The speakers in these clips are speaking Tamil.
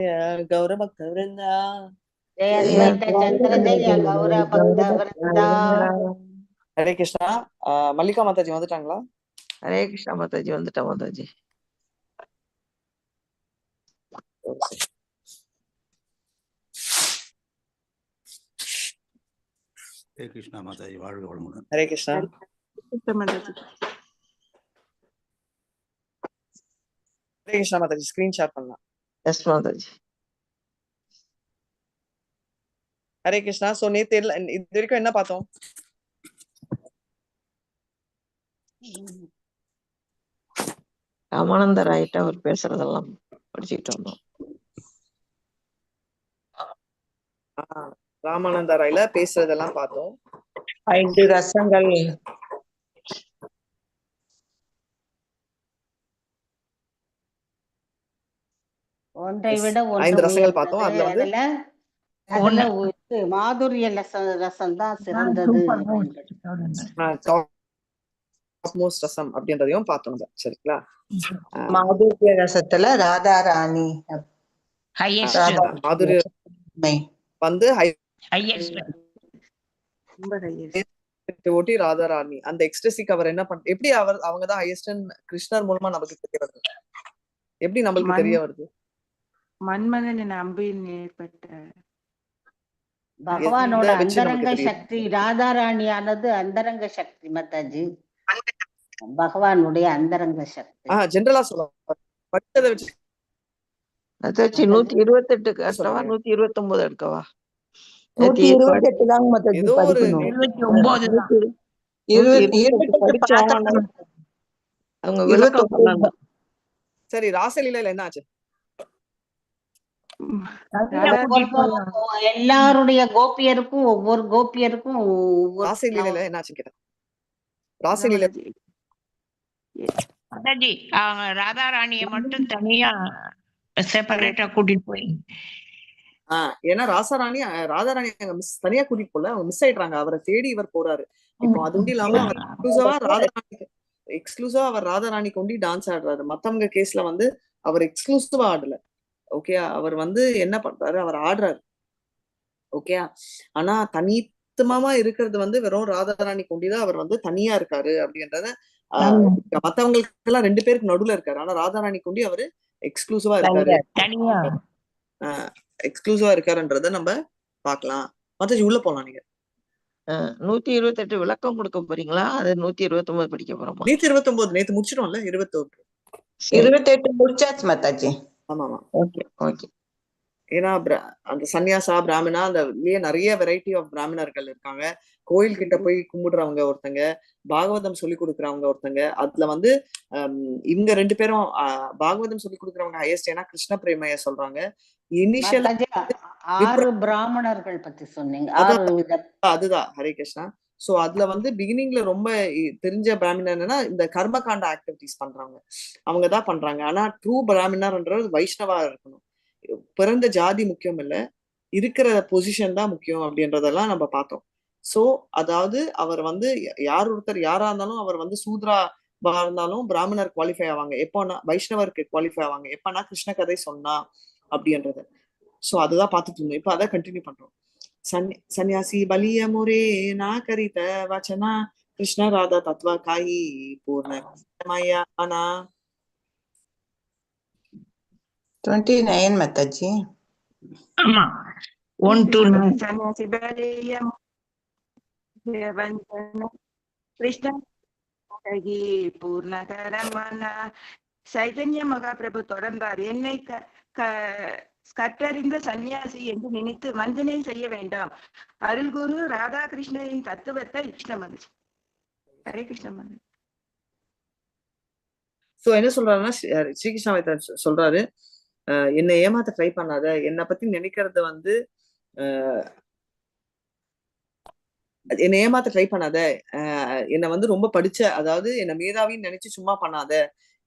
गौरभक्तवृन्दा जय अद्वैत चंद्रजय गौर भक्त वृंदा। हरे कृष्णा. மல்லிகா மாதாஜி வந்துட்டாங்களா? ஹரே கிருஷ்ணா மாதாஜி வந்துட்டா மாதாஜி. ஹரே கிருஷ்ணா மாதாஜி, வாழ்க வளமுடன். ஹரே கிருஷ்ணா மாதாஜி. ஹரே கிருஷ்ணா மாதாஜி, ஸ்கிரீன் ஷேர் பண்ணலாம். எஸ் மாதாஜி. ஹரே கிருஷ்ணா. சோ நேத்து இது வரைக்கும் என்ன பார்த்தோம்? ராமானந்த ராயிட்ட அவர் பேசுறதெல்லாம் படிச்சுட்டு வந்தோம். ராமானந்த ராயில பேசுறதெல்லாம் பார்த்தோம். 5 ரசங்கள் ஒன்றை விட 5 ரசங்கள் பார்த்தோம். அதுல வந்து அதுல மாதுரிய ரசம் தான் சிறந்தது. மோஸ்ட் ரசம் அப்படின்றதையும் பார்த்தோம். சரிங்களா? மாதுரிய ரசத்துல ராதா ராணி மாதுரிய வந்து ஓட்டி ராதா ராணி அந்த எக்ஸ்டசிக்கு அவர் என்ன பண்ண, எப்படி அவங்கதான் ஹையஸ்ட் கிருஷ்ணர் மூலமா நமக்கு தெரிய வருது. எப்படி நம்மளுக்கு தெரிய வருது? மன்மதனின் அம்பில் ஏற்பட்ட பகவானோட அந்தரங்க சக்தி. ராதா ராணியானது அந்தரங்க சக்தி மாதாஜி, பகவானுடைய அந்தரங்க சக்தி. ஜெனரலா சொல்லலாம். படிச்சதை வச்சு மாதாஜி 128 எடுக்கவா 129 எடுக்கவா? 128 தாங்க மாதாஜி ஏதோ ஒரு படிக்கணும். 29 அவங்க விளக்கம் பண்ணாங்க. சரி, ராசலீலையில என்ன ஆச்சு? எல்லாருடைய கோபியருக்கும் ஒவ்வொரு கோபியருக்கும் ராசலீலையில என்ன ஆச்சு கேட்டேன். ராசலீலை மாதாஜி ராதா ராணிய மட்டும் தனியா செப்பரேட்டா கூட்டிட்டு போய், ஏன்னா ராதாராணி அங்க தனியா கூட்டிட்டு போல, அவங்க மிஸ் ஆயிடுறாங்க. அவரை தேடி இவர் போறாரு. இப்போ அது மட்டும் இல்லாம அவர் எக்ஸ்க்ளூசிவா அவர் ராதாராணி கொண்டு டான்ஸ் ஆடுறாரு. மத்தவங்க கேஸ்ல வந்து அவர் எக்ஸ்க்ளூசிவா ஆடல. ஓகே, அவர் வந்து என்ன பண்றாரு, அவர் ஆடுறாரு. ஓகே, ஆனா தனித்துவமா இருக்கிறது வந்து வெறும் ராதாராணி கொண்டிதான் அவர் வந்து தனியா இருக்காரு அப்படின்றத, மத்தவங்களுக்கு எல்லாம் 2 பேருக்கு நடுவுல இருக்காரு. ஆனா ராதாராணி கொண்டி அவரு எக்ஸ்க்ளூசிவா இருக்காரு, எக்ஸ்க்ளூசிவா இருக்காருன்றத நம்ம பாக்கலாம். மத்தாஜி உள்ள போலாம். நீங்க 128 விளக்கம் கொடுக்க போறீங்களா? அது 129 படிக்க போறோமா? 129 நேத்து முடிச்சிட்டோம்ல. 28 முடிச்சாச்சு மாதாஜி. ஆமா ஆமா. Okay okay. ஏன்னா அந்த சன்னியாசா பிராமணா அந்த நிறைய வெரைட்டி ஆஃப் பிராமணர்கள் இருக்காங்க. கோயில் கிட்ட போய் கும்பிடுறவங்க ஒருத்தங்க, பாகவதம் சொல்லி கொடுக்குறவங்க ஒருத்தங்க. அதுல வந்து இவங்க 2 பேரும் பாகவதம் சொல்லி கொடுக்குறவங்க ஹையஸ்ட். ஏன்னா கிருஷ்ண பிரேமைய சொல்றாங்க. இனிஷியல் 6 பிராமணர்கள் பத்தி சொன்னீங்க. அதுதான் ஹரே கிருஷ்ணா. சோ அதுல வந்து பிகினிங்ல ரொம்ப தெரிஞ்ச பிராமணர் என்னன்னா இந்த கர்மகாண்ட ஆக்டிவிட்டிஸ் பண்றாங்க, அவங்கதான் பண்றாங்க. ஆனா ட்ரூ பிராமணர்ன்றது வைஷ்ணவா இருக்கணும். பிறந்த ஜாதி முக்கியம் இல்ல, இருக்கிற பொசிஷன் தான் முக்கியம் அப்படின்றதெல்லாம் நம்ம பார்த்தோம். சோ அதாவது அவர் வந்து ஒருத்தர் யாரா இருந்தாலும் அவர் வந்து சூத்ராவா இருந்தாலும் பிராமணர் குவாலிஃபை ஆவாங்க. எப்போனா வைஷ்ணவருக்கு குவாலிஃபை ஆவாங்க எப்பனா கிருஷ்ண கதை சொன்னா அப்படின்றத. சோ அதுதான் பார்த்துட்டு இருந்தோம். இப்ப அதை கண்டினியூ பண்றோம். சன்னியாசி பலிய முரே நா கரித வச்சனா கிருஷ்ண ராதா தத்வ காயி பூர்ணமயானா 29 மாதாஜி. ஆமா 1 to 9. சன்னியாசி பலியம் கிருஷ்ண பூர்ணகரமன சைதன்ய மகாபிரபு தொடர்ந்தார். என்னை கற்றறிந்த சன்னியாசி என்று நினைத்து வஞ்சனை செய்ய வேண்டாம். அருள்குரு ராதாகிருஷ்ணரின் தத்துவத்தை கிருஷ்ணமன். ஹரே கிருஷ்ணமன். சோ என்ன சொல்றாருன்னா, ஸ்ரீகிருஷ்ண சொல்றாரு, என்னை ஏமாத்த ட்ரை பண்ணாத, என்னை பத்தி நினைக்கிறது வந்து என்னை ஏமாத்த ட்ரை பண்ணாத, என்னை வந்து ரொம்ப படிச்ச, அதாவது என்னை மேதாவின்னு நினைச்சு சும்மா பண்ணாத,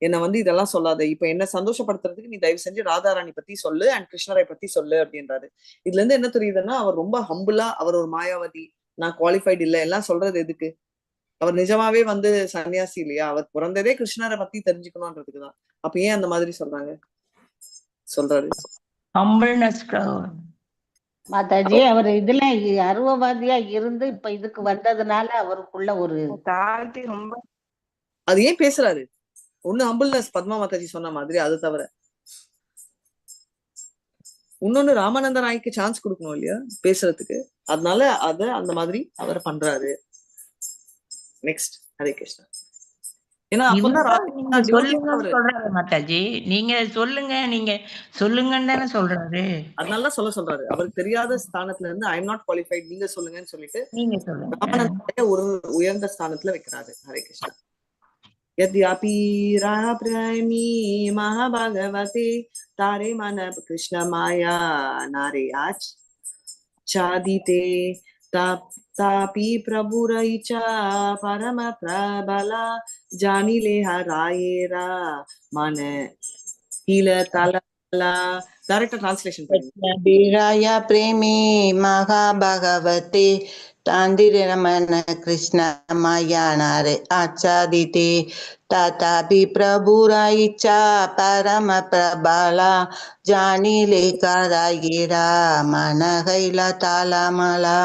என்னை வந்து இதெல்லாம் சொல்லாத. இப்ப என்ன சந்தோஷப்படுத்துறதுக்கு நீ தயவு செஞ்சு ராதாராணி பத்தி சொல்லு அண்ட் கிருஷ்ணரை பத்தி சொல்லு அப்படின்றாரு. இதுல இருந்து என்ன தெரியுதுன்னா, அவர் ரொம்ப ஹம்பிளா, அவர் ஒரு மாயாவதி, நான் குவாலிஃபைடு இல்ல எல்லாம் சொல்றது எதுக்கு? அவர் நிஜமாவே வந்து சன்னியாசி இல்லையா? அவர் பிறந்ததே கிருஷ்ணரை பத்தி தெரிஞ்சுக்கணும்ன்றதுக்குதான். அப்ப ஏன் அந்த மாதிரி சொல்றாரு? ஹம்பிள்னஸ். மாதாஜி அவர் இதுல அருவவாதியா இருந்து இப்ப இதுக்கு வந்ததுனால அவருக்குள்ள ஒரு தாழ்த்தி ரொம்ப அது ஏன் பேசுறாரு? ஒண்ணு ஹம்பிள்னஸ் பத்மா மாதாஜி சொன்ன மாதிரி, அது தவிர இன்னொன்னு ராமானந்த ராய்க்கு சான்ஸ் கொடுக்கணும் இல்லையா பேசுறதுக்கு, அதனால அத அந்த மாதிரி அவர் பண்றாரு. நெக்ஸ்ட் ஹரே கிருஷ்ணா. ஏன்னா அப்பதான் நீங்க சொல்லுங்கன்னு சொல்றாரு மாதாஜி. நீங்க சொல்லுங்கன்னு தானே சொல்றாரு. அதனால சொல்றாரு. அவருக்கு தெரியாத ஸ்தானத்துல இருந்து ஐ எம் நாட் குவாலிஃபைட், நீங்க சொல்லுங்கன்னு சொல்லிட்டு நீங்க சொல்லுங்க. ராமானந்த ஒரு உயர்ந்த ஸ்தானத்துல வைக்கிறாரு. ஹரே கிருஷ்ணா. यद्यपि राप्रायमी महाभागवते तारे मन कृष्ण माया नारे आच्छादिते तापि प्रभुरैचा परम प्रबला जानिले हरायेरा मन हिल तला. डायरेक्ट ट्रांसलेशन बीराय प्रेमी महाभगवते तांदिरमन कृष्ण माया नारे आच्छादिते तथापि प्रभुरा इच्छा परम प्रबला जानिले करायेरा मनகைல தாளமலா.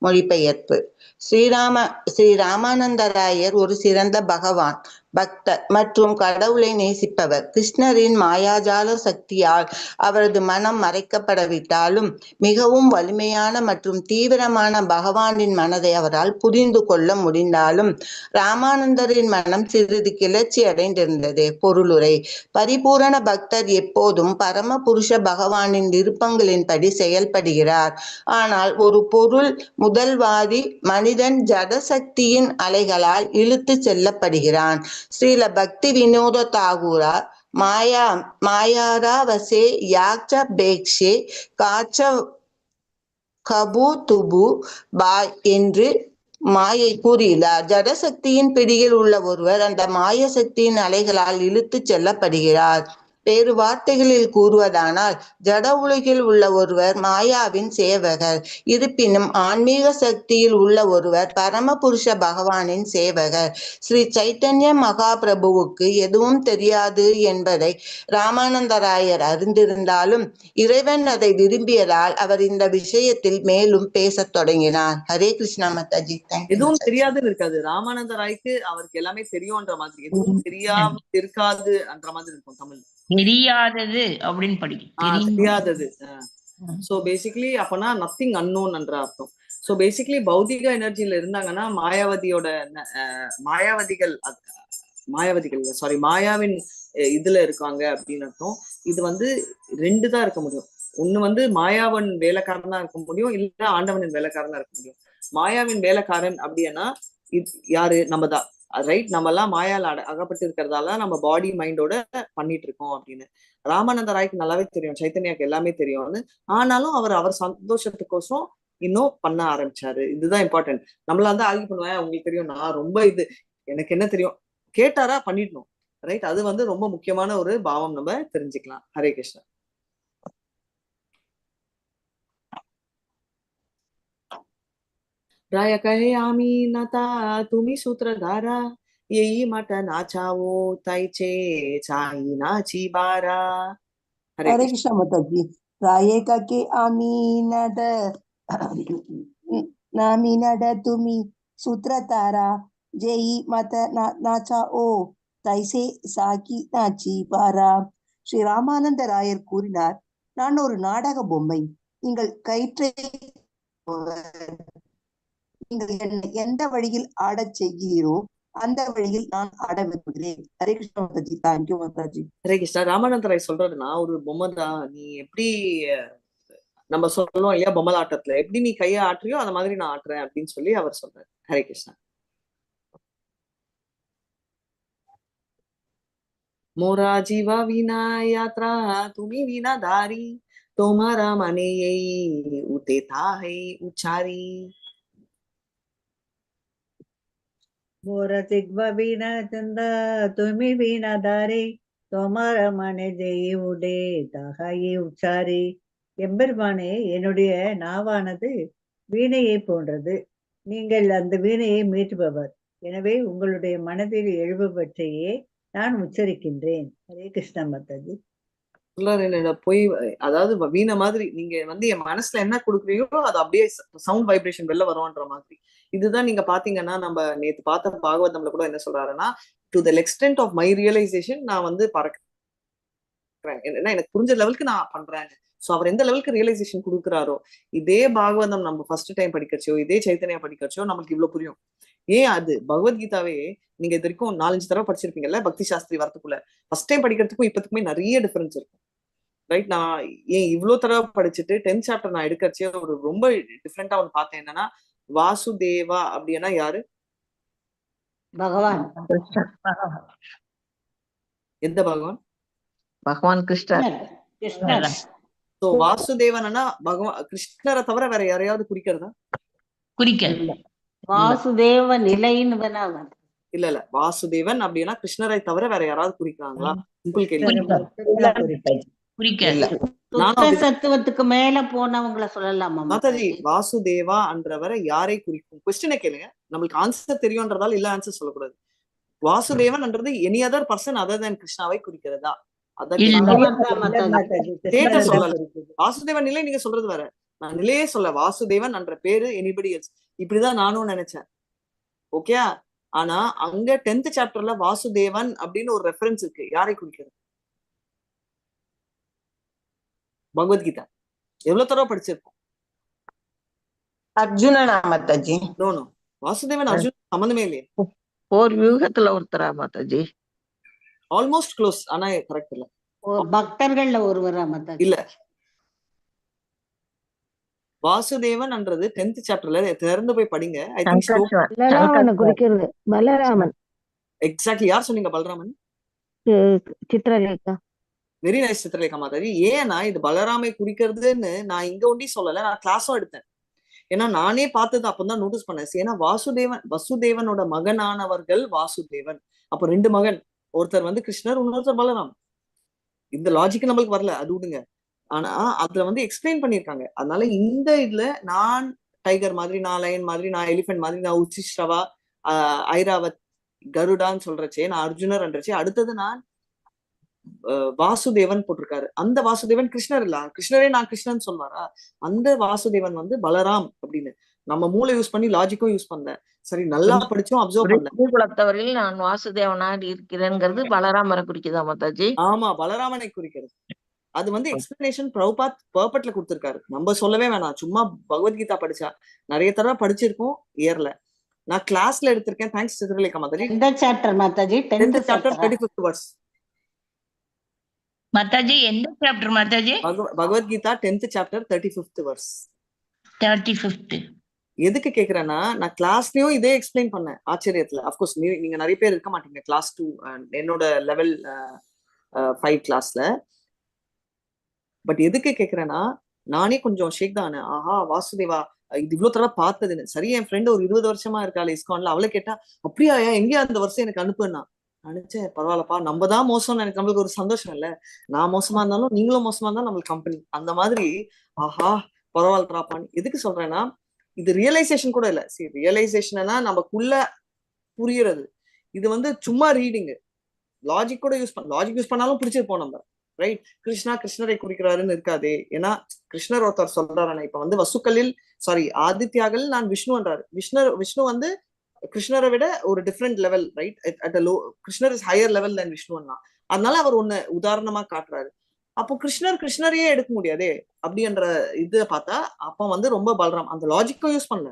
மொழிபெயர்ப்பு. ஸ்ரீ ராமானந்தராயர் ஒரு சிறந்த பகவான் பக்தர் மற்றும் கடவுளை நேசிப்பவர். கிருஷ்ணரின் மாயாஜால சக்தியால் அவரது மனம் மறைக்கப்படவிட்டாலும் மிகவும் வலிமையான மற்றும் தீவிரமான பகவானின் மனதை அவரால் புரிந்து கொள்ள முடிந்தாலும் ராமானந்தரின் மனம் சிறிது கிளர்ச்சி அடைந்திருந்தது. பொருளுரை. பரிபூரண பக்தர் எப்போதும் பரம புருஷ பகவானின் விருப்பங்களின்படி செயல்படுகிறார். ஆனால் ஒரு பொருள் முதல்வாதி மனிதன் ஜடசக்தியின் அலைகளால் இழுத்து செல்லப்படுகிறான். ஸ்ரீல பக்தி வினோத தாகூரா மாயாரா வசே யாக்ச பேக்ஷே காச்ச கபு துபு பாய் என்று மாயை கூறுகிறார். ஜடசக்தியின் பிடியில் உள்ள ஒருவர் அந்த மாய சக்தியின் அலைகளால் இழுத்து செல்லப்படுகிறார். வேறு வார்த்தைகளில் கூறுவதானால் ஜட உலகில் உள்ள ஒருவர் மாயாவின் சேவகர். இருப்பினும் ஆன்மீக சக்தியில் உள்ள ஒருவர் பரமபுருஷ பகவானின் சேவகர். ஸ்ரீ சைத்தன்ய மகாபிரபுவுக்கு எதுவும் தெரியாது என்பதை ராமானந்தராயர் அறிந்திருந்தாலும் இறைவன் அதை விரும்பியதால் அவர் இந்த விஷயத்தில் மேலும் பேசத் தொடங்கினார். ஹரே கிருஷ்ணா மாதாஜி. எதுவும் தெரியாதுன்னு இருக்காது. ராமானந்த ராய்க்கு அவருக்கு எல்லாமே தெரியும்ன்ற மாதிரி, எதுவும் தெரியாம இருக்காது என்ற மாதிரி இருக்கும் தமிழ். தெரியாதது அப்படின்னு தெரியாதது. சோ பேசிக்கலி அப்பனா நத்திங் அன்னோன் என்ற அர்த்தம். சோ பேசிக்கலி பௌதிக எனர்ஜில இருந்தாங்கன்னா மாயாவின் இதுல இருக்காங்க அப்படின்னு அர்த்தம். இது வந்து ரெண்டு தான் இருக்க முடியும். ஒண்ணு மாயாவன் வேலைக்காரனா இருக்க முடியும், இல்ல ஆண்டவனின் வேலைக்காரனா இருக்க முடியும். மாயாவின் வேலைக்காரன் அப்படின்னா யாரு? நம்ம தான், ரைட்? நம்ம எல்லாம் மாயால அகப்பட்டு இருக்கிறதால நம்ம பாடி மைண்டோட பண்ணிட்டு இருக்கோம் அப்படின்னு ராமானந்த ராய்க்கு நல்லாவே தெரியும், சைத்தன்யாக்கு எல்லாமே தெரியும்னு. ஆனாலும் அவர் சந்தோஷத்துக்கோசம் இன்னும் பண்ண ஆரம்பிச்சாரு. இதுதான் இம்பார்ட்டன்ட். நம்மள வந்து ஆர்கியூ பண்ணுவேன், உங்களுக்கு தெரியும், நான் ரொம்ப எனக்கு என்ன தெரியும், கேட்டாரா பண்ணிடணும், ரைட்? அது ரொம்ப முக்கியமான ஒரு பாவம், நம்ம தெரிஞ்சுக்கலாம். ஹரே கிருஷ்ணா. राय कहे आमी नता तुम्ही सूत्रधारा येई मठ नाचावो ताईचे चाई नाची बारा. हरे कृष्ण माताजी. राये का के आमी नड तुम्ही सूत्रधारा जेई मत नाचाओ தைசே சாக்கி நாச்சி பாரா. ஸ்ரீ ராமானந்த ராயர் கூறினார், நான் ஒரு நாடக பொம்மை. நீங்கள் கயிற்றை நீங்கள் என்னை எந்த வழியில் ஆடச் செய்கிறீரோ அந்த வழியில் நான் ஆட விரும்புகிறேன். ஹரே கிருஷ்ணா மாதாஜி. தேங்க்யூ மாதாஜி. ஹரே கிருஷ்ணா. ராமானந்த ராய் சொல்றதுன்னா, ஒரு பொம்மை தான், நீ எப்படி நம்ம சொல்லுவோம் இல்லையா, பொம்மலாட்டத்துல எப்படி நீ கையை ஆட்டுறியோ அந்த மாதிரி நான் ஆட்டுறேன் அப்படின்னு சொல்லி அவர் சொல்றாரு. ஹரே கிருஷ்ணா. मोरा जीवा विना यात्रा तुम्ही विना दारी तोमारा मने येई उते थाहे उचारी. मोरा जिग्वा विना चंदा तुम्ही विना दारी तोमारा मने जेई उडे தாகாயே உச்சாரி. எம்பெருமானே, என்னுடைய நாவானது வீணையை போன்றது. நீங்கள் அந்த வீணையை மீட்டுபவர். எனவே உங்களுடைய மனதில் எழுபவற்றையே நான் உச்சரிக்கின்றேன். ஹரே கிருஷ்ணா மாதாஜி. சொல்றாரு என்னோட போய், அதாவது வீணை மாதிரி நீங்க வந்து என் மனசுல என்ன கொடுக்குறீங்களோ அது அப்படியே சவுண்ட் வைப்ரேஷன் வெளில வரும்ன்ற மாதிரி. இதுதான் நீங்க பாத்தீங்கன்னா நம்ம நேத்து பார்த்த பாகவதம்ல கூட என்ன சொல்றாருன்னா, to the extent of my realisation நான் வந்து பறக்கிறேன், ஏன்னா எனக்கு புரிஞ்ச லெவலுக்கு நான் பண்றேன். சோ அவர் எந்த லெவலுக்கு ரியலைசேஷன் கொடுக்குறாரோ, இதே பாகவதம் நம்ம ஃபர்ஸ்ட் டைம் படிக்கிறச்சோ, இதே சைத்தன்யா படிக்கிறச்சோ நமக்கு இவ்வளவு புரியும். ஏன் அது பகவத்கீதாவே நீங்க இது வரைக்கும் 4-5 தடவை படிச்சிருப்பீங்கல்ல, பக்தி சாஸ்திரி வரத்துக்குள்ள. ஃபர்ஸ்ட் டைம் படிக்கிறதுக்கும் இப்பத்துக்குமே நிறைய டிஃபரன்ஸ் இருக்கும், ரைட்? நான் ஏன் இவ்வளவு தடவை படிச்சுட்டு 10th சாப்டர் நான் எடுக்கிறச்சே ஒரு ரொம்ப டிஃப்ரெண்டா ஒன்று பார்த்தேன். என்னன்னா, வாசுதேவா அப்படின்னா யாரு? பகவான். எந்த பகவான்? பகவான் கிருஷ்ணர். கிருஷ்ணர். சோ வாசுதேவன்னா பகவான் கிருஷ்ணரை தவிர வேற யாரையாவது குறிக்கிறதா? குறிக்க வாசுதேவ நிலைன்னு வேணா. இல்ல வாசுதேவன் அப்படின்னா கிருஷ்ணரை தவிர வேற யாராவது குறிக்கிறாங்களா? சிம்பிள் கேள்வி. சத்துவத்துக்கு மேல போனவங்களை சொல்லலாமா மாதாஜி? வாசுதேவா என்றவரை யாரை குறிக்கும்? கொஸ்டினை கேளுங்க, நம்மளுக்கு ஆன்சர் தெரியும்ன்றதால இல்ல ஆன்சர் சொல்லக்கூடாது. வாசுதேவன் என்றது எனி அதர் பர்சன் அதர் தென் கிருஷ்ணாவை குறிக்கிறதா? வாசுதேவன் நிலை நீங்க சொல்றது வேற, நான் நிலையே சொல்ல. வாசுதேவன் என்ற பேரு எனிபடி எல்ஸ், இப்படிதான் நானும் நினைச்சேன். ஓகே, ஆனா அங்க 10th சாப்டர்ல வாசுதேவன் அப்படின்னு ஒரு ரெஃபரன்ஸ் இருக்கு. யாரை குறிக்கிறது? பகவத்கீதா எவ்வளவு தடவை படிச்சிருக்கோம்? அர்ஜுனனா மாதாஜி? நோ நோ, வாசுதேவன் அர்ஜுன் சம்பந்தமே இல்லையே. ஒரு வியூகத்துல ஒருத்தரா மாதாஜி? ஆல்மோஸ்ட் க்ளோஸ், ஆனா கரெக்ட் இல்ல. பக்தர்கள்ல ஒருவரா மாதாஜி? இல்ல, வாசுதேவன் என்றது 10th சாப்டர்ல திறந்து போய் படிங்க. ஐ திங்க் பலராமனை குறிக்கிறது. பலராமன். எக்ஸாக்ட்லி. யார் சொன்னீங்க? பலராமன். சித்ரலேகா. Very nice Chitralekha Mataji. ஏன்னா இது பலராமை குறிக்கிறதுன்னு நான் இங்க ஒண்டி சொல்லல, நான் கிளாஸும் எடுத்தேன். ஏன்னா நானே பார்த்தது அப்பதான் நோட்டீஸ் பண்ணேன். ஏன்னா வசுதேவனோட மகனானவர்கள் வாசுதேவன். அப்ப 2 மகன், ஒருத்தர் வந்து கிருஷ்ணர், இன்னொருத்தர் பலராம். இந்த லாஜிக் நம்மளுக்கு வரல, அது விடுங்க. ஆனா அதுல வந்து எக்ஸ்பிளைன் பண்ணிருக்காங்க. அதனால இந்த இதுல நான் டைகர் மாதிரி, நான் லயன் மாதிரி, நான் எலிபென்ட் மாதிரி, நான் உச்சிஷ்ரவா, ஐராவத், கருடான்னு சொல்றச்சே நான் அர்ஜுனர் என்றச்சே, அடுத்தது நான் வாசுதேவன் போட்டிருக்காரு. அந்த வாசுதேவன் கிருஷ்ணர் இல்ல. கிருஷ்ணரே நான் கிருஷ்ணன் சொல்வாரா? அந்த வாசுதேவன் வந்து பலராம் அப்படின்னு நம்ம மூளை யூஸ் பண்ணி லாஜிக்கும் யூஸ் பண்ணேன். சரி, நல்லா படிச்சோம், அப்சர்வ் பண்ணேன். குலத்தவரில் நான் வாசுதேவனாக இருக்கிறேங்கிறது பலராமரை குறிக்குதா மாதாஜி? ஆமா, பலராமனை குறிக்கிறது. அது வந்து எக்ஸ்பிளனேஷன் பிரபுபாத் பர்பட்ல கொடுத்திருக்காரு, நம்ம சொல்லவே வேணாம். சும்மா பகவத்கீதா படிச்சா நிறைய தடவை படிச்சிருக்கோம், ஏர்ல. நான் கிளாஸ்ல எடுத்திருக்கேன். தேங்க்ஸ் சித்ரலேகா மாதாஜி. எந்த chapter Mataji? 10th chapter 35th verse. Mataji எந்த chapter Mataji? Bhagavad Gita 10th chapter 35th verse. 35th. எதுக்கு கேக்குறேன்னா, நான் கிளாஸ்லயும் இதே எக்ஸ்பிளைன் பண்ணேன் ஆச்சரியத்துல. அப்கோர்ஸ் நீங்க நிறைய பேர் இருக்க மாட்டீங்க கிளாஸ் 2 என்னோட லெவல் 5 கிளாஸ்ல. பட் எதுக்கு கேக்குறேன்னா, நானே கொஞ்சம் ஷேக் தான். ஆஹா, வாசுதேவா இது இவ்வளவு தடவை பார்த்ததுன்னு. சரி, என் ஃப்ரெண்ட் ஒரு 20 வருஷமா இருக்காள் இஸ்கான்ல, அவளை கேட்டா அப்படியா எங்கேயா அந்த வருஷம் எனக்கு அனுப்புனா நினைச்சேன். பரவாயில்லப்பா, நம்ம தான் மோசம், எனக்கு நம்மளுக்கு ஒரு சந்தோஷம் இல்ல. நான் மோசமா இருந்தாலும் நீங்களும் மோசமா இருந்தாலும் நம்மளுக்கு கம்பெனி அந்த மாதிரி. ஆஹா, பரவாயில்லப்பான்னு எதுக்கு சொல்றேன்னா, இது ரியலைசேஷன் கூட இல்ல. சரி, ரியலைசேஷன்னா நமக்குள்ள புரியுறது. இது வந்து சும்மா ரீடிங், லாஜிக் கூட லாஜிக் யூஸ் பண்ணாலும் பிடிச்சிருப்போம் நம்ம, ரைட்? கிருஷ்ணரை குறிக்கிறாருன்னு இருக்காதே. ஏன்னா கிருஷ்ணர் ஒருத்தர் சொல்றாரு, இப்ப வந்து வசுக்களில் ஆதித்யாக்கள் நான் விஷ்ணுன்றாரு. விஷ்ணு வந்து கிருஷ்ணரை விட ஒரு different level, right? At low, கிருஷ்ணர் இஸ் ஹையர் லெவல் தென் விஷ்ணுன்னா. அதனால அவர் ஒண்ணு உதாரணமா காட்டுறாரு. அப்போ கிருஷ்ணரையே எடுக்க முடியாதே அப்படின்ற இது பார்த்தா, அப்ப வந்து ரொம்ப பலராம். அந்த லாஜிக்கும் யூஸ் பண்ணல,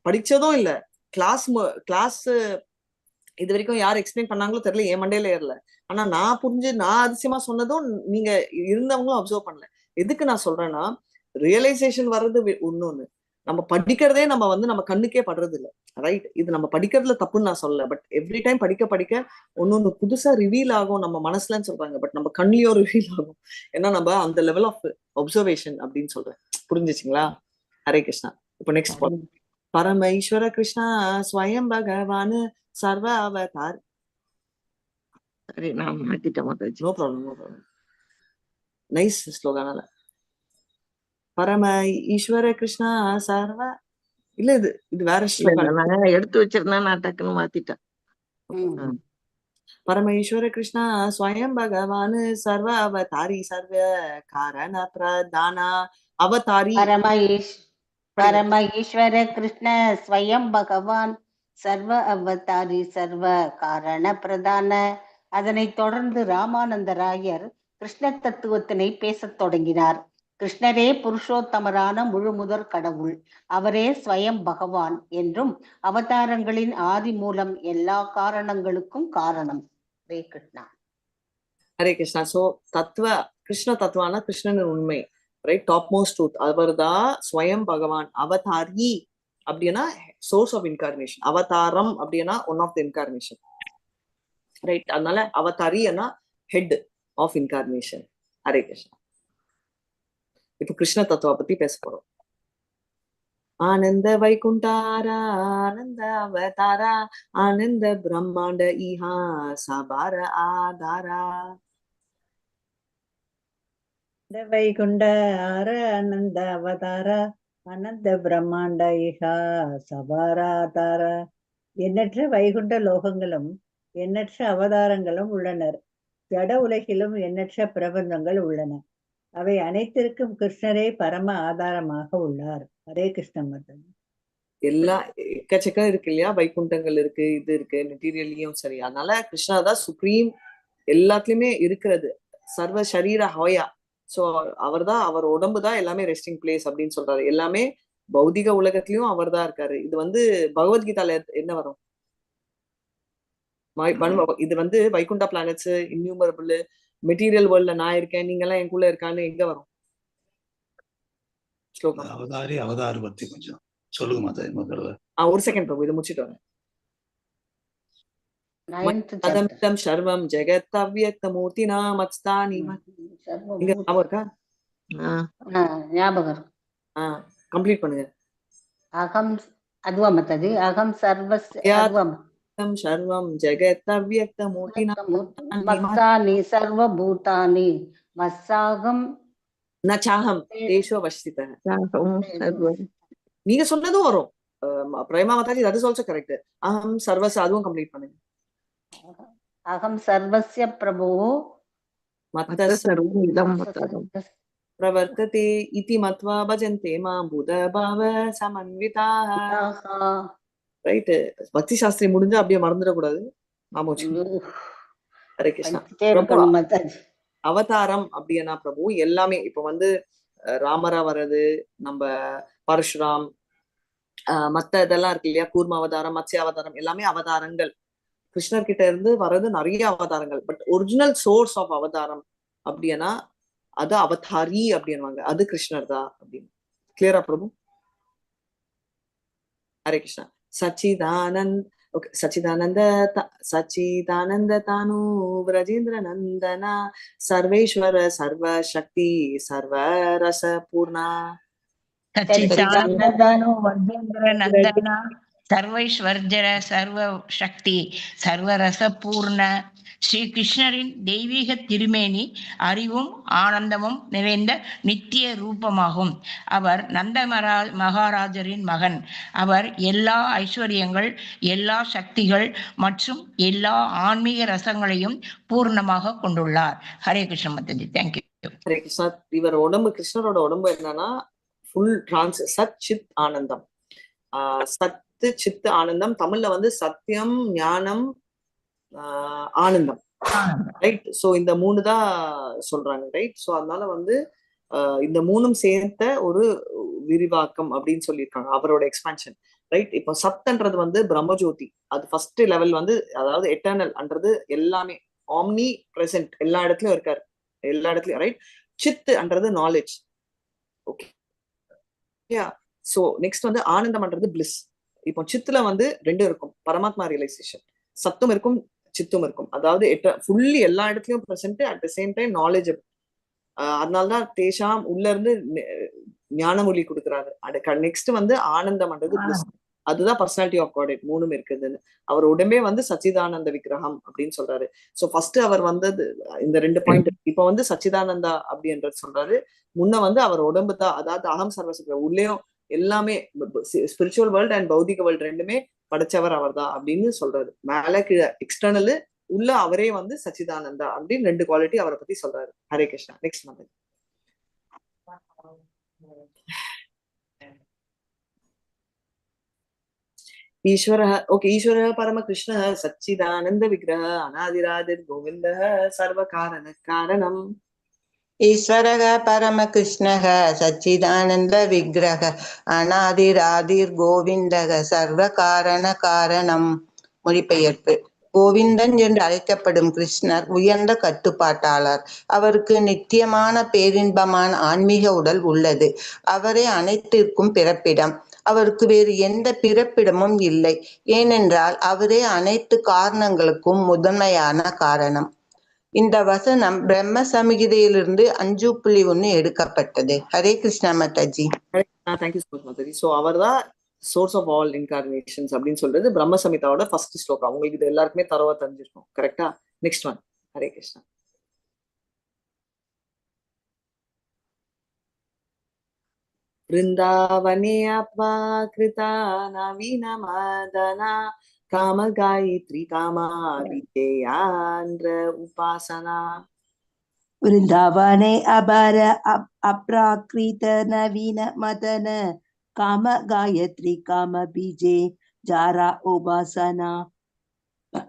படிச்சதும் இல்ல. கிளாஸ் இது வரைக்கும் யார் எக்ஸ்பிளைன் பண்ணாங்களோ தெரியல, என் மண்டையில ஏறல. ஆனா நான் புரிஞ்சு நான் அதிசயமா சொன்னதும் நீங்க இருந்தவங்களும் அப்சர்வ் பண்ணல. எதுக்கு நான் சொல்றேன்னா, ரியலைசேஷன் வர்றது ஒண்ணு, நம்ம படிக்கிறதே நம்ம கண்ணுக்கே படுறது இல்லை, ரைட்? இது நம்ம படிக்கிறதுல தப்புன்னு நான் சொல்லல. பட் எவ்ரி டைம் படிக்க ஒன்னொன்னு புதுசா ரிவீல் ஆகும் நம்ம மனசுலன்னு சொல்றாங்க. பட் நம்ம கண்ணிலையும் ரிவீல் ஆகும். ஏன்னா நம்ம அந்த லெவல் ஆஃப் அப்சர்வேஷன் அப்படின்னு சொல்றேன். புரிஞ்சுச்சுங்களா? ஹரே கிருஷ்ணா. இப்போ நெக்ஸ்ட் பரமேஸ்வர கிருஷ்ணா ஸ்வயம் பகவான் சர்வ அவதார். சரி, நான் மாத்திட்டேன் மாதாஜி. No problem. நைஸ் ஸ்லோகானால. பரம ஈஸ்வர கிருஷ்ணா சர்வ, இல்ல இது வேற ஸ்லோகம். நான் எடுத்து வச்சிருந்தேன், நான் டக்குன்னு மாத்திட்டேன். பரமேஸ்வர கிருஷ்ணா ஸ்வயம் பகவான் சர்வ அவதாரி சர்வ காரண பிரதானா அவதாரி பரம ஈஸ்வர கிருஷ்ண ஸ்வயம் பகவான் சர்வ அவதாரி சர்வ காரண பிரதான. அதனைத் தொடர்ந்து ராமானந்தராயர் கிருஷ்ண தத்துவத்தினை பேசத் தொடங்கினார். கிருஷ்ணரே புருஷோத்தமரான முழுமுதற் கடவுள், அவரே ஸ்வயம் பகவான் என்றும் அவதாரங்களின் ஆதி மூலம் எல்லா காரணங்களுக்கும் காரணம். ஹரே கிருஷ்ணா. ஹரே கிருஷ்ணா. சோ தத்துவ கிருஷ்ண தத்துவான கிருஷ்ணனின் உண்மை, ரைட், டாப் மோஸ்ட் ட்ரூத். அவர்தான் ஸ்வயம் பகவான். அவதாரி அப்படின்னா சோர்ஸ் ஆஃப் இன்கார்னேஷன். அவதாரம் அப்படின்னா one of the incarnation, right. அதனால அவதாரின்னா head of incarnation. Hare Krishna. இப்ப கிருஷ்ண தத்துவ பத்தி பேச போறோம். ஆனந்த வைகுண்டாரா ஆனந்த அவதாரா ஆனந்த பிரம்மாண்ட இஹா சபார ஆதாரா. வைகுண்ட ஆர ஆனந்த அவதார அனந்த பிரம்மாண்ட இஹா சபாராதார. எண்ணற்ற வைகுண்ட லோகங்களும் எண்ணற்ற அவதாரங்களும் உள்ளனர். ஜட உலகிலும் எண்ணற்ற பிரபந்தங்கள் உள்ளன. அவை அனைத்திற்கும் கிருஷ்ணரே பரம ஆதாரமாக உள்ளார். ஹரே கிருஷ்ணன். எல்லா எக்கச்சக்கம் இருக்கு இல்லையா, வைகுண்டங்கள் இருக்கு, இது இருக்கு, மெட்டீரியல்லையும் சரி. அதனால கிருஷ்ணா தான் சுப்ரீம், எல்லாத்துலயுமே இருக்கிறது, சர்வ சரீர ஹோயா. சோ அவர் தான், அவர் உடம்பு தான் எல்லாமே ரெஸ்டிங் பிளேஸ் அப்படின்னு சொல்றாரு. எல்லாமே பௌதிக உலகத்திலயும் அவர் தான் இருக்காரு. இது பகவத்கீதால என்ன வரும்? இது வைகுண்டா பிளானட்ஸ், இன்யூமரபிள், மெட்டீரியல் வேர்ல்ட்ல நான் இருக்கேன், நீங்க எல்லாம் எனக்குள்ள இருக்கான்னு எங்க வரும்? ஸ்லோகம் அவதாரி அவதார பத்தி கொஞ்சம் சொல்லுங்க மாதாஜி முதல்ல. ஒரு செகண்ட் பிரபு, இதை முடிச்சுட்டு வரேன். அதம் சர்வம் ஜெகத் அவ்யக்தமூர்த்தினா மத்ஸ்தானி. இங்க ஞாபகம் இருக்கா? ஞாபகம். கம்ப்ளீட் பண்ணுங்க. அகம் அதுவா மத்தது. அகம் சர்வம் ஜெகத் அவ்யக்தமூர்த்தினா மத்தானி சர்வபூதானி மஸ்ஸாகம் நச்சாகம் தேஷோ வஷ்டிதः. நீங்க சொன்னதும் வரும் Prema Mataji, that is also correct. அகம் சர்வஸ், அதுவும் கம்ப்ளீட் பண்ணுங்க. அகம் சர்வஸ்ய பிரபோ பிரவர்த்ததே இதி மத்வா பஜந்தே மாம் பூதபாவ சமன்விதாः. ரைட். பக்தி சாஸ்திரி முடிஞ்சா அப்படியே மறந்துடக்கூடாது. ஹரே கிருஷ்ணா. அவதாரம் அப்படின்னா பிரபு எல்லாமே இப்ப ராமரா வர்றது, நம்ம பரசுராம், மத்த இதெல்லாம் இருக்கு இல்லையா, கூர்ம அவதாரம், மத்ஸ்ய அவதாரம், எல்லாமே அவதாரங்கள். கிருஷ்ணர் கிட்ட இருந்து வர்றது நிறைய அவதாரங்கள். பட் ஒரிஜினல் சோர்ஸ் ஆஃப் அவதாரம் அப்படின்னா அது அவதாரி அப்படின்வாங்க, அது கிருஷ்ணர் தான் அப்படின்னு. கிளியரா பிரபு? ஹரே கிருஷ்ணா. சச்சிதானந்த தானு பிரஜேந்திர நந்தனா சர்வேஸ்வர சர்வ சக்தி சர்வ ரச பூர்ணா. சச்சிதானந்தானு வர்தேந்திர நந்தனா சர்வைஸ்வர்ஜர சர்வ சக்தி சர்வரச பூர்ண. ஸ்ரீ கிருஷ்ணரின் தெய்வீக திருமேனி அறிவும் ஆனந்தமும் நிறைந்த நித்திய ரூபமாகும். அவர் நந்த மகாராஜரின் மகன். அவர் எல்லா ஐஸ்வர்யங்கள், எல்லா சக்திகள் மற்றும் எல்லா ஆன்மீக ரசங்களையும் பூர்ணமாக கொண்டுள்ளார். ஹரே கிருஷ்ண மாதாஜி. தேங்க்யூ. ஹரே கிருஷ்ணா. இவர் உடம்பு, கிருஷ்ணரோட உடம்பு என்னன்னா ஃபுல் சத் சித் ஆனந்தம். சத்து சித்து ஆனந்தம், தமிழ்ல சத்தியம் ஞானம் ஆனந்தம், ரைட். சோ இந்த மூணு தான் சொல்றாங்க, ரைட். சோ அதனால இந்த மூணும் சேர்த்த ஒரு விரிவாக்கம் அப்படின்னு சொல்லியிருக்காங்க, அவரோட எக்ஸ்பான்ஷன், ரைட். இப்போ சத்ன்றது பிரம்மஜோதி, அது ஃபர்ஸ்ட் லெவல், அதாவது எட்டர்னல் அன்றது எல்லாமே ஆம்னி பிரசன்ட், எல்லா இடத்துலயும் இருக்காரு, எல்லா இடத்துலயும், ரைட். சித்து அன்றது நாலேஜ். ஓகே. சோ நெக்ஸ்ட் ஆனந்தம்ன்றது பிளிஸ். இப்போ சித்துல ரெண்டு இருக்கும், பரமாத்மா ரியலைசேஷன். சத்தும் இருக்கும், சித்தும் இருக்கும். அதாவது ஃபுல்லி எல்லா இடத்துலயும் present, at the same time knowledgeable. அதனாலதான் தேஷாம் உள்ள இருந்து ஞானமொழி கொடுக்குறாரு. நெக்ஸ்ட் ஆனந்தம்ன்றது பிளிஸ். அதுதான் பர்சனாலிட்டி ஆஃப் காட். மூணும் இருக்குதுன்னு. அவர் உடம்பே சச்சிதானந்த விக்கிரகம் அப்படின்னு சொல்றாரு. சோ ஃபர்ஸ்ட் அவர் இந்த 2 பாயிண்ட். இப்ப சச்சிதானந்தா அப்படின்றது சொல்றாரு. முன்ன அவர் உடம்பு தான், அதாவது அகம் சர்வசக்தி, உள்ளேயும் எல்லாமே ஸ்பிரிச்சுவல் வேர்ல்ட் அண்ட் பௌதிக வேர்ல்ட் ரெண்டுமே படைச்சவர் அவர் தான் அப்படின்னு சொல்றாரு. மேல கீழே எக்ஸ்டர்னலு உள்ள அவரே வந்து சச்சிதானந்தா அப்படின்னு 2 குவாலிட்டி அவரை பத்தி சொல்றாரு. ஹரே கிருஷ்ணா. நெக்ஸ்ட் மாதாஜி. ईश्वरः ओके ईश्वरः परमकृष्णः सच्चिदानंद विग्रह अनादिरादिर् गोविन्दः सर्वकारण कारणम्. ईश्वरः परमकृष्णः सच्चिदानंद विग्रह अनादिरादिर गोविन्दः सर्वकारण कारणம். மொழிபெயர்ப்பு. கோவிந்தன் என்று அழைக்கப்படும் கிருஷ்ணர் உயர்ந்த கட்டுப்பாட்டாளர். அவருக்கு நித்தியமான பேரின்பமான ஆன்மீக உடல் உள்ளது. அவரே அனைத்திற்கும் பிறப்பிடம். அவருக்கு வேறு எந்த பிறப்பிடமும் இல்லை. ஏனென்றால் அவரே அனைத்து காரணங்களுக்கும் முதன்மையான காரணம். இந்த வசனம் பிரம்ம சமிகிதையிலிருந்து 5.1 எடுக்கப்பட்டது. Hare Krishna Mataji. Thank you so much Mataji. So அவர் தான் சோர்ஸ் ஆஃப் ஆல் இன்கார்னேஷன்ஸ் அப்படின்னு சொல்றது பிரம்ம சமிதாவோட ஃபர்ஸ்ட் ஸ்லோகம். உங்களுக்கு இது எல்லாருக்குமே தரவா தெரிஞ்சிருக்கும். கரெக்டா? Next one. ஹரே கிருஷ்ணா. वृंदावने अप्वा कृता नवीन मदना काम गायत्री कामा विजयान्द्र उपासना. वृंदावने अबर अप्राकृत नवीन मदन काम गायत्री काम बीजे ஜாரா உபாசனா.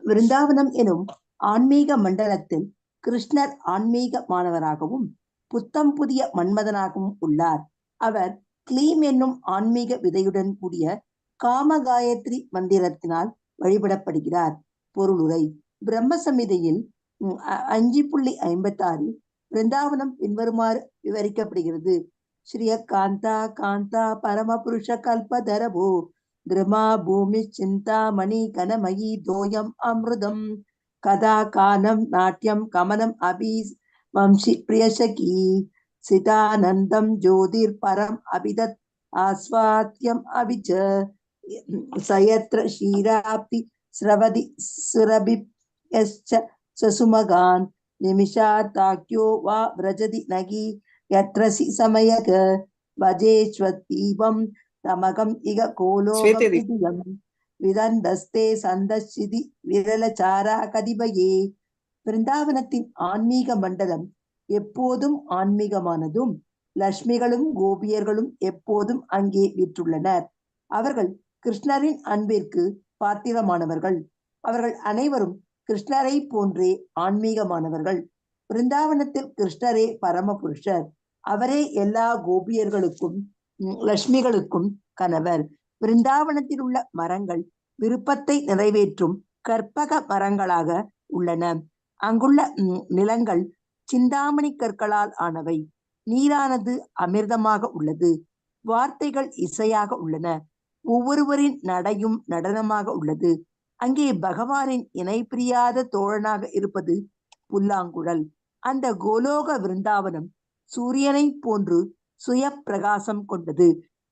விருந்தாவனம் எனும் ஆன்மீக மண்டலத்தில் கிருஷ்ணர் ஆன்மீக மாணவராகவும் புத்தம் புதிய மன்மதனாகவும் உள்ளார். அவர் கிளீம் என்னும் ஆன்மீக விதையுடன் கூடிய காம காயத்ரி மந்திரத்தினால் வழிபடப்படுகிறார். பொருளுரை. பிரம்ம சமிதையில் 5.56 விருந்தாவனம் பின்வருமாறு விவரிக்கப்படுகிறது. ஸ்ரீய காந்தா காந்தா பரமபுருஷ கல்பதரபோ கிருமா பூமி சிந்தா மணி கனமயி தோயம் அமிர்தம் கதா கானம் நாட்டியம் கமனம் அபி வம்சி பிரியசகி சிதானந்தம் ஜோதிர் பரம் அபிதத் ஆஸ்வாத்யம் அபிச்ச சயத்ர ஷீராப்தி ஸ்ரவதி சுரபி சசுமகான் நிமிஷாத்தாக்யோ வா விரஜதி நகி யத்ரசி சமயக வஜேஸ்வதீபம் தமகம் இக கோலோகம் விதந்தஸ்தே சந்தசிதி விரலச்சாரா கதிபயே. பிருந்தாவனத்தின் ஆன்மீக மண்டலம் எப்போதும் ஆன்மீகமானதும் லட்சுமிகளும் கோபியர்களும் எப்போதும் அங்கே விற்றுள்ளனர். அவர்கள் கிருஷ்ணரின் அன்பிற்கு பாத்திரமானவர்கள். அவர்கள் அனைவரும் கிருஷ்ணரை போன்றே ஆன்மீகமானவர்கள். பிருந்தாவனத்தில் கிருஷ்ணரே பரமபுருஷர். அவரே எல்லா கோபியர்களுக்கும் லட்சுமிகளுக்கும் கணவர். பிருந்தாவனத்தில் உள்ள மரங்கள் விருப்பத்தை நிறைவேற்றும் கற்பக மரங்களாக உள்ளன. அங்குள்ள நிலங்கள் சிந்தாமணி கற்களால் ஆனவை. நீரானது அமிர்தமாக உள்ளது. வார்த்தைகள் இசையாக உள்ளன. ஒவ்வொருவரின் நடையும் நடனமாக உள்ளது. அங்கே பகவானின் இணை பிரியாத தோழனாக இருப்பது புல்லாங்குழல். அந்த கோலோக விருந்தாவனம் சூரியனை போன்று சுய பிரகாசம் கொண்டது.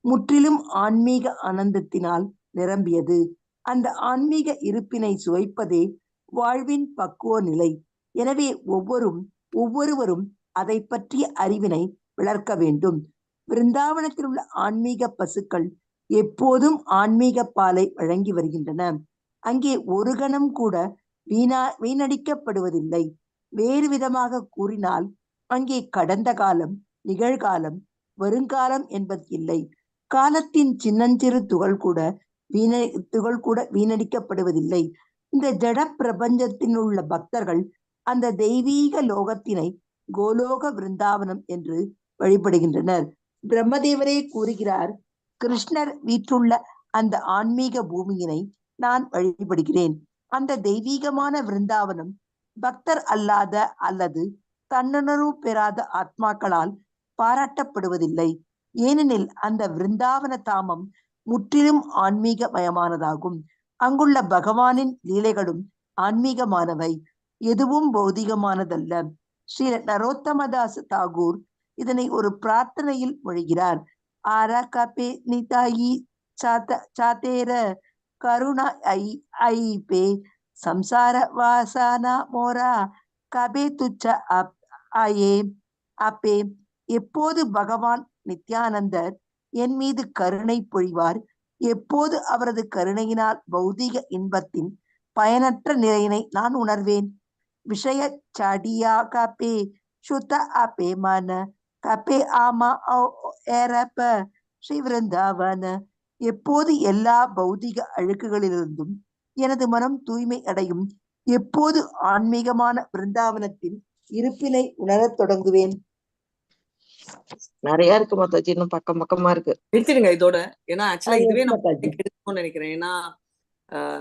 முற்றிலும் ஆன்மீக ஆனந்தத்தினால் நிரம்பியது. அந்த ஆன்மீக இருப்பினை சுவைப்பதே வாழ்வின் பக்குவ நிலை. எனவே ஒவ்வொருவரும் அதை பற்றிய அறிவினை வளர்க்க வேண்டும். பிருந்தாவனத்தில் உள்ள ஆன்மீக பசுக்கள் எப்போதும் ஆன்மீக பாலை வழங்கி வருகின்றன. அங்கே ஒரு கணம் கூட வீணடிக்கப்படுவதில்லை. வேறு விதமாக கூறினால் அங்கே கடந்த காலம், நிகழ்காலம், வருங்காலம் என்பது இல்லை. காலத்தின் சின்னஞ்சிறு துகள் கூட வீணடிக்கப்படுவதில்லை. இந்த ஜட பிரபஞ்சத்தில் உள்ள பக்தர்கள் அந்த தெய்வீக லோகத்தினை கோலோக விருந்தாவனம் என்று வழிபடுகின்றனர். பிரம்மதேவரே கூறுகிறார், கிருஷ்ணர் வீற்றுள்ள அந்த ஆன்மீக பூமியினை நான் வழிபடுகிறேன். அந்த தெய்வீகமான விருந்தாவனம் பக்தர் அல்லாத அல்லது தன்னுணர்வு பெறாத ஆத்மாக்களால் பாராட்டப்படுவதில்லை. ஏனெனில் அந்த விருந்தாவன தாமம் முற்றிலும் ஆன்மீக மயமானதாகும். அங்குள்ள பகவானின் லீலைகளும் ஆன்மீகமானவை, எதுவும் பௌதிகமானதல்ல. ஸ்ரீ நரோத்தமதாஸ் தாகூர் இதனை ஒரு பிரார்த்தனையில் மொழிகிறார். ஆரா கபே நிதாயி சாத்தேர கருணா ஐ பே சம்சார வாசானா மோரா கபே துச்ச அப்பே. எப்போது பகவான் நித்யானந்தர் என் மீது கருணை பொழிவார், எப்போது அவரது கருணையினால் பௌதிக இன்பத்தின் பயனற்ற நிறையினை நான் உணர்வேன். விஷய சாடியா காப்பே சுத்த ஆப்பே மான காப்பே ஆமா ஏரப்ப ஸ்ரீ விருந்தாவன. எப்போது எல்லா பௌதிக அழுக்குகளிலிருந்தும் எனது மனம் தூய்மை அடையும், எப்போது ஆன்மீகமான பிருந்தாவனத்தின் இருப்பினை உணரத் தொடங்குவேன். நிறைய இருக்கு மாதாஜி, இன்னும் பக்கம் பக்கமா இருக்கு. நிறுத்திடுங்க இதோட. ஏன்னா ஆக்சுவலா இதுவே yes, நம்ம மாதாஜி. எடுக்கணும்னு நினைக்கிறேன். ஏன்னா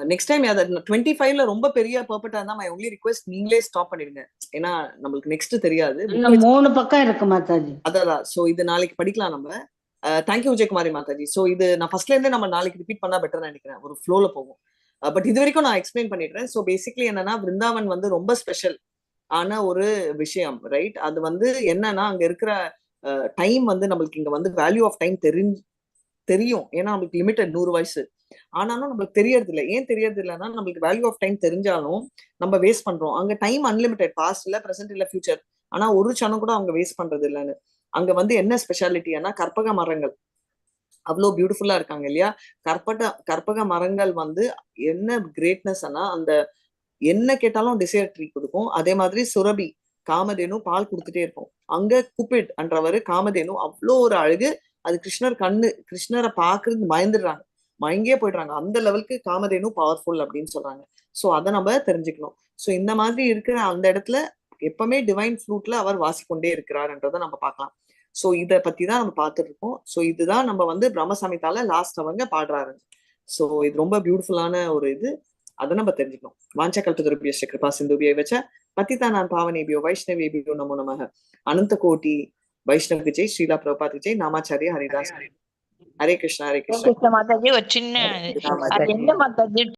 நெக்ஸ்ட் டைம் அதை 25ல ரொம்ப பெரிய பர்பட்டா இருந்தா மை ஒன்லி ரிக்வெஸ்ட் நீங்களே ஸ்டாப் பண்ணிடுங்க. ஏன்னா நம்மளுக்கு நெக்ஸ்ட் தெரியாது. இன்னும் 3 பக்கம் இருக்கு மாதாஜி. அதான் சோ இது நாளைக்கு படிக்கலாம் நம்ம. தேங்க்யூ விஜயகுமாரி மாதாஜி. சோ இது நான் ஃபர்ஸ்ட்ல இருந்தே நம்ம நாளைக்கு ரிப்பீட் பண்ணா பெட்டர் நினைக்கிறேன், ஒரு ஃப்ளோல போகும். பட் இது வரைக்கும் நான் எக்ஸ்பிளைன் பண்ணிடுறேன். ஸோ பேசிக்லி என்னன்னா, விருந்தாவன் வந்து ரொம்ப ஸ்பெஷல் ஆன ஒரு விஷயம், ரைட்? அது வந்து என்னன்னா, அங்க இருக்கிற டைம் வந்து நம்மளுக்கு இங்க வந்து வேல்யூ ஆஃப் டைம் தெரியும். ஏன்னா நம்மளுக்கு லிமிட்டட் 100 வயசு. ஆனாலும் நம்மளுக்கு தெரியறது இல்லை. ஏன் தெரியறது இல்லைன்னா, நம்மளுக்கு வேல்யூ ஆஃப் டைம் தெரிஞ்சாலும் நம்ம வேஸ்ட் பண்றோம். அங்க டைம் அன்லிமிட்டட், பாஸ்ட் இல்ல, பிரசன்ட் இல்ல, ஃபியூச்சர். ஆனா ஒரு க்ஷணம் கூட அவங்க வேஸ்ட் பண்றது இல்லைன்னு. அங்க வந்து என்ன ஸ்பெஷாலிட்டியானா, கற்பக மரங்கள் அவ்வளோ பியூட்டிஃபுல்லா இருக்காங்க இல்லையா? கற்பக மரங்கள் வந்து என்ன கிரேட்னஸ்னா, அந்த என்ன கேட்டாலும் டிசைர் ட்ரீ கொடுக்கும். அதே மாதிரி சுரபி, காமதேனு பால் கொடுத்துட்டே இருக்கும். அங்க குப்பிட் என்றவர் காமதேனு அவ்வளோ ஒரு அழகு. அது கிருஷ்ணரை பாக்குறது பயந்துடுறாங்க, மயங்கே போயிடுறாங்க. அந்த லெவலுக்கு காமதேனு பவர்ஃபுல் அப்படின்னு சொல்றாங்க. ஸோ அதை நம்ம தெரிஞ்சுக்கணும். ஸோ இந்த மாதிரி இருக்கிற அந்த இடத்துல எப்பவுமே டிவைன் ஃப்ளூட்ல அவர் வாசிக்கொண்டே இருக்கிறார்ன்றதை நம்ம பார்க்கலாம். ஸோ இதை பத்தி தான் நம்ம பார்த்துட்டு இருக்கோம். ஸோ இதுதான் நம்ம வந்து பிரம்மசமிதால லாஸ்ட் அவங்க பாடுறாரு. ஸோ இது ரொம்ப பியூட்டிஃபுல்லான ஒரு இது, அதை நம்ம தெரிஞ்சுக்கணும். வாஞ்ச கல்பத்ருபியஸ்ய கிருபா சிந்துபியை வச்ச பத்திதானான் பாவனேபியோ வைஷ்ணவேபியோ நமோ நமः. அனந்த கோட்டி வைஷ்ணவ விஜய், ஸ்ரீலா பிரபாத் விஜய், நாமாச்சாரிய ஹரிதாஸ். ஹரே கிருஷ்ணா, ஹரே கிருஷ்ணா. மாதாஜி ஒரு சின்ன அது என்ன மாதாஜி